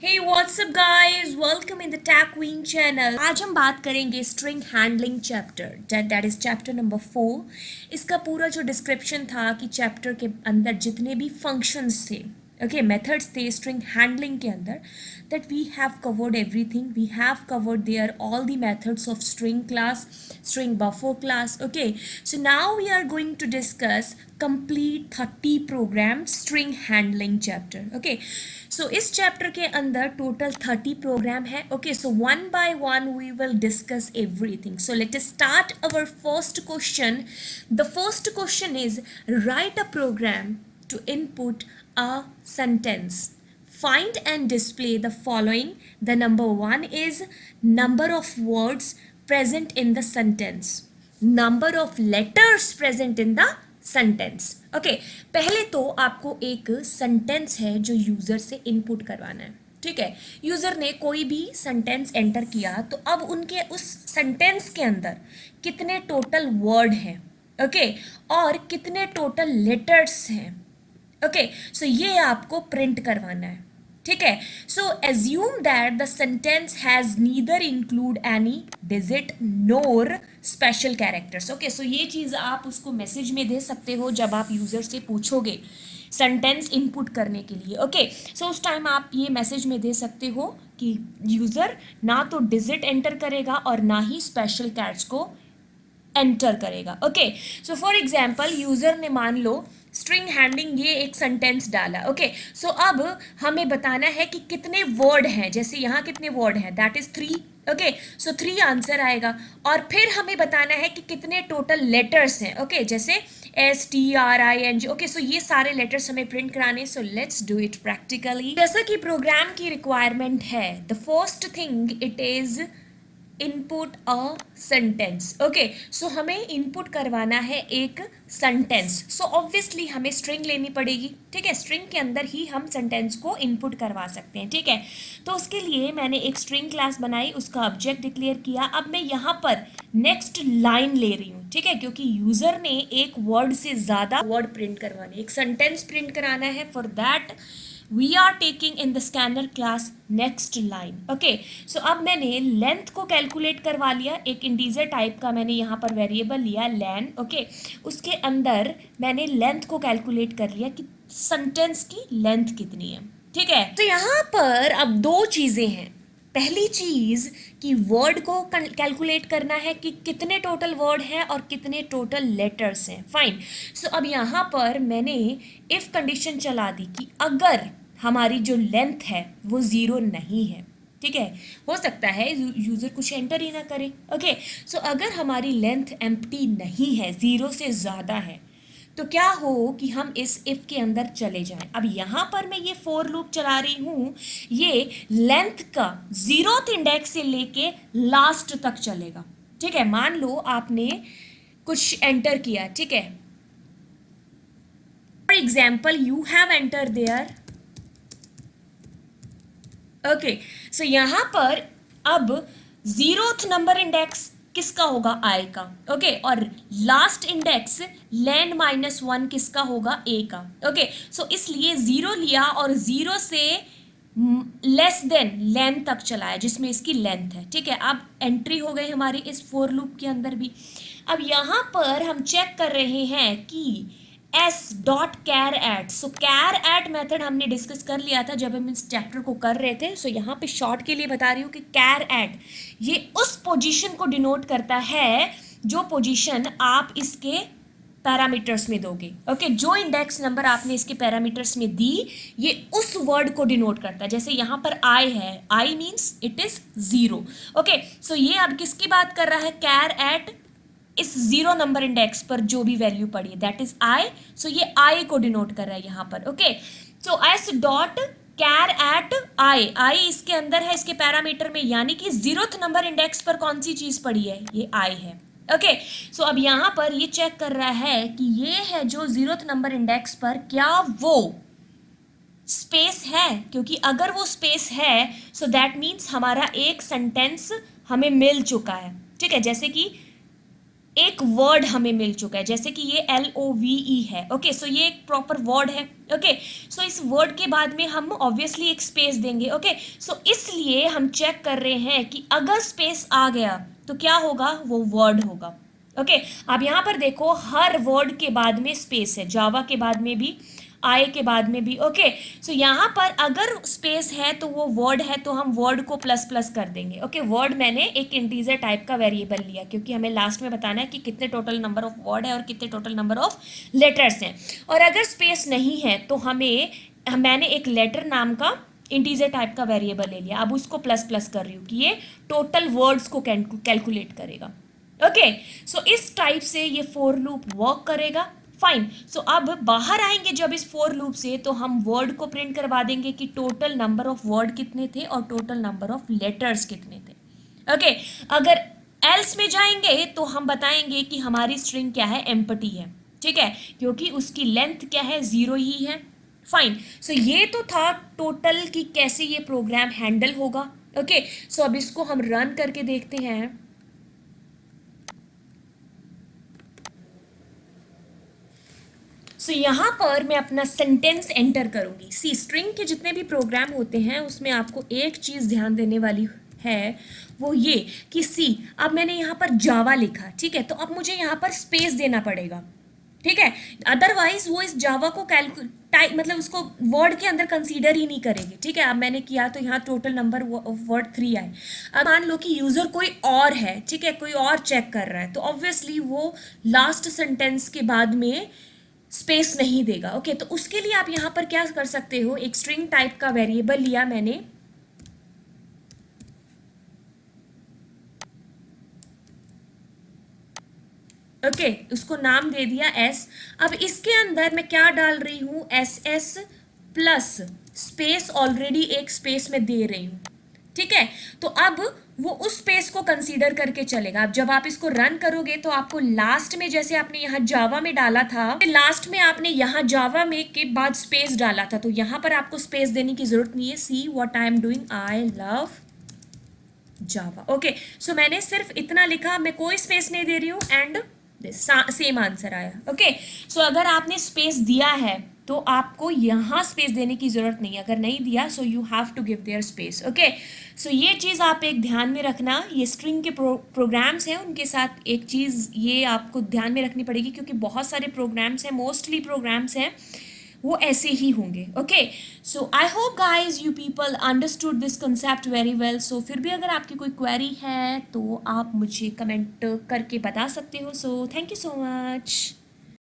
Hey, what's up guys? Welcome in the Tech Queen channel. आज हम बात करेंगे string handling chapter that is chapter number 4। इसका पूरा जो डिस्क्रिप्शन था कि चैप्टर के अंदर जितने भी फंक्शंस थे, ओके, मेथड्स थे स्ट्रिंग हैंडलिंग के अंदर, that we have covered everything. We have covered there all the methods of string class, string buffer class. Okay, so now we are going to discuss complete 30 program string handling chapter. Okay, so इस chapter के अंदर total 30 program है. Okay, so one by one we will discuss everything. So let us start our first question. The first question is write a program to input a sentence. Find and display the following. The number one is number of words present in the sentence, number of letters present in the sentence. Okay, पहले तो आपको एक sentence है जो user से input करवाना है. ठीक है, यूज़र ने कोई भी सेंटेंस एंटर किया तो अब उनके उस सेंटेंस के अंदर कितने टोटल वर्ड हैं, ओके, और कितने टोटल लेटर्स हैं. ओके, सो ये आपको प्रिंट करवाना है. ठीक है, so assume that the sentence has neither include any digit nor special characters. Okay, so ये चीज़ आप उसको मैसेज में दे सकते हो जब आप यूज़र से पूछोगे सेंटेंस इनपुट करने के लिए. ओके, सो उस टाइम आप ये मैसेज में दे सकते हो कि यूज़र ना तो डिजिट एंटर करेगा और ना ही स्पेशल कैरेक्टर्स को एंटर करेगा. Okay, so for example user ने मान लो स्ट्रिंग हैंडलिंग ये एक सेंटेंस डाला. ओके, सो अब हमें बताना है कि कितने वर्ड हैं. जैसे यहाँ कितने वर्ड हैं, that is 3. Okay, so 3 answer आएगा. और फिर हमें बताना है कि कितने टोटल लेटर्स हैं. ओके, जैसे STRING. ओके, सो ये सारे लेटर्स हमें प्रिंट कराने. So let's do it practically. जैसा कि प्रोग्राम की रिक्वायरमेंट है, the first thing it is input a sentence. Okay, so हमें इनपुट करवाना है एक सेंटेंस. सो ऑब्वियसली हमें स्ट्रिंग लेनी पड़ेगी. ठीक है, स्ट्रिंग के अंदर ही हम सेंटेंस को इनपुट करवा सकते हैं. ठीक है, तो उसके लिए मैंने एक स्ट्रिंग क्लास बनाई, उसका ऑब्जेक्ट डिक्लेयर किया. अब मैं यहाँ पर नेक्स्ट लाइन ले रही हूँ. ठीक है, क्योंकि यूज़र ने एक वर्ड से ज़्यादा वर्ड प्रिंट करवाने, एक सेंटेंस प्रिंट कराना है. For that we are taking in the scanner class next line. okay, so अब मैंने लेंथ को कैलकुलेट करवा लिया. एक इंटीजर टाइप का मैंने यहाँ पर वेरिएबल लिया len. ओके, उसके अंदर मैंने लेंथ को कैलकुलेट कर लिया कि सेंटेंस की लेंथ कितनी है. ठीक है, तो यहाँ पर अब दो चीज़ें हैं. पहली चीज़ कि वर्ड को कैलकुलेट करना है कि कितने टोटल वर्ड हैं और कितने टोटल लेटर्स हैं. फाइन, सो अब यहाँ पर मैंने इफ़ कंडीशन चला दी कि अगर हमारी जो लेंथ है वो 0 नहीं है. ठीक है, हो सकता है यूज़र कुछ एंटर ही ना करे. ओके, सो अगर हमारी लेंथ एम्प्टी नहीं है, 0 से ज़्यादा है, तो क्या हो कि हम इस इफ़ के अंदर चले जाएं. अब यहाँ पर मैं ये फॉर लूप चला रही हूँ. ये लेंथ का 0th इंडेक्स से लेके लास्ट तक चलेगा. ठीक है, मान लो आपने कुछ एंटर किया. ठीक है, for example you have enter there. Okay, so यहाँ पर अब 0th नंबर इंडेक्स किसका होगा, आई का. ओके, और लास्ट इंडेक्स लेन -1 किसका होगा, ए का. ओके, सो इसलिए 0 लिया और 0 से लेस देन लेंथ तक चलाया जिसमें इसकी लेंथ है. ठीक है, अब एंट्री हो गई हमारी इस फोर लूप के अंदर भी. अब यहाँ पर हम चेक कर रहे हैं कि s.char@. सो char@ मेथड हमने डिस्कस कर लिया था जब हम इस चैप्टर को कर रहे थे. सो यहाँ पे शॉर्ट के लिए बता रही हूँ कि char@ ये उस पोजीशन को डिनोट करता है जो पोजीशन आप इसके पैरामीटर्स में दोगे. ओके, जो इंडेक्स नंबर आपने इसके पैरामीटर्स में दी ये उस वर्ड को डिनोट करता है. जैसे यहाँ पर आई है, I means it is 0. Okay, so ये अब किसकी बात कर रहा है, char@ इस 0 नंबर इंडेक्स पर जो भी वैल्यू पड़ी है दैट इज आई. सो ये आई को डिनोट कर रहा है यहाँ पर. ओके, सो s.char@ आई इसके अंदर है इसके पैरामीटर में, यानी कि 0th नंबर इंडेक्स पर कौन सी चीज पड़ी है, ये आई है. ओके, सो अब यहाँ पर ये चेक कर रहा है कि ये है जो 0th नंबर इंडेक्स पर क्या वो स्पेस है, क्योंकि अगर वो स्पेस है सो दैट मीन्स हमारा एक सेंटेंस हमें मिल चुका है. ठीक है, जैसे कि एक वर्ड हमें मिल चुका है, जैसे कि ये LOVE है, ओके, सो ये एक प्रॉपर वर्ड है, ओके, सो इस वर्ड के बाद में हम ऑब्वियसली एक स्पेस देंगे, ओके, सो इसलिए हम चेक कर रहे हैं कि अगर स्पेस आ गया तो क्या होगा, वो वर्ड होगा, ओके। अब यहाँ पर देखो हर वर्ड के बाद में स्पेस है, जावा के बाद में भी, आई के बाद में भी, ओके, सो यहाँ पर अगर स्पेस है तो वो वर्ड है, तो हम वर्ड को प्लस प्लस कर देंगे, ओके। वर्ड मैंने एक इंटीजर टाइप का वेरिएबल लिया क्योंकि हमें लास्ट में बताना है कि कितने टोटल नंबर ऑफ वर्ड है और कितने टोटल नंबर ऑफ लेटर्स हैं। और अगर स्पेस नहीं है तो मैंने एक लेटर नाम का इंटीजर टाइप का वेरिएबल ले लिया, अब उसको प्लस प्लस कर रही हूँ कि ये टोटल वर्ड्स को कैलकुलेट करेगा, ओके। सो इस टाइप से ये फॉर लूप वर्क करेगा, फाइन। सो अब बाहर आएंगे जब इस फॉर लूप से, तो हम वर्ड को प्रिंट करवा देंगे कि टोटल नंबर ऑफ वर्ड कितने थे और टोटल नंबर ऑफ लेटर्स कितने थे, ओके। अगर एल्स में जाएंगे तो हम बताएंगे कि हमारी स्ट्रिंग क्या है, एम्प्टी है, ठीक है, क्योंकि उसकी लेंथ क्या है, 0 ही है, फाइन। सो ये तो था टोटल कि कैसे ये प्रोग्राम हैंडल होगा, ओके। सो अब इसको हम रन करके देखते हैं। सो यहाँ पर मैं अपना सेंटेंस एंटर करूँगी। सी स्ट्रिंग के जितने भी प्रोग्राम होते हैं उसमें आपको एक चीज़ ध्यान देने वाली है, वो ये कि सी, अब मैंने यहाँ पर जावा लिखा, ठीक है, तो अब मुझे यहाँ पर स्पेस देना पड़ेगा, ठीक है, अदरवाइज वो इस जावा को मतलब उसको वर्ड के अंदर कंसीडर ही नहीं करेगी, ठीक है। अब मैंने किया तो यहाँ टोटल नंबर वर्ड 3 आए। अब मान लो कि यूज़र कोई और है, ठीक है, कोई और चेक कर रहा है, तो ऑब्वियसली वो लास्ट सेंटेंस के बाद में स्पेस नहीं देगा, ओके। तो उसके लिए आप यहाँ पर क्या कर सकते हो, एक स्ट्रिंग टाइप का वेरिएबल लिया मैंने, ओके, उसको नाम दे दिया एस। अब इसके अंदर मैं क्या डाल रही हूँ, SS प्लस स्पेस, ऑलरेडी एक स्पेस में दे रही हूँ, ठीक है। तो अब वो उस स्पेस को कंसीडर करके चलेगा। अब जब आप इसको रन करोगे तो आपको लास्ट में, जैसे आपने यहाँ जावा में डाला था, लास्ट में आपने यहाँ जावा में के बाद स्पेस डाला था, तो यहाँ पर आपको स्पेस देने की जरूरत नहीं है। See what I am doing, I love Java, okay. So मैंने सिर्फ इतना लिखा, मैं कोई स्पेस नहीं दे रही हूँ, एंड सेम आंसर आया, ओके। सो अगर आपने स्पेस दिया है तो आपको यहाँ स्पेस देने की ज़रूरत नहीं है, अगर नहीं दिया so you have to give there space, okay. So ये चीज़ आप एक ध्यान में रखना, ये स्ट्रिंग के प्रोग्राम्स हैं, उनके साथ एक चीज़ ये आपको ध्यान में रखनी पड़ेगी, क्योंकि बहुत सारे प्रोग्राम्स हैं, मोस्टली प्रोग्राम्स हैं वो ऐसे ही होंगे, okay. So I hope guys you people understood this concept very well. So फिर भी अगर आपकी कोई क्वेरी है तो आप मुझे कमेंट करके बता सकते हो। So thank you so much.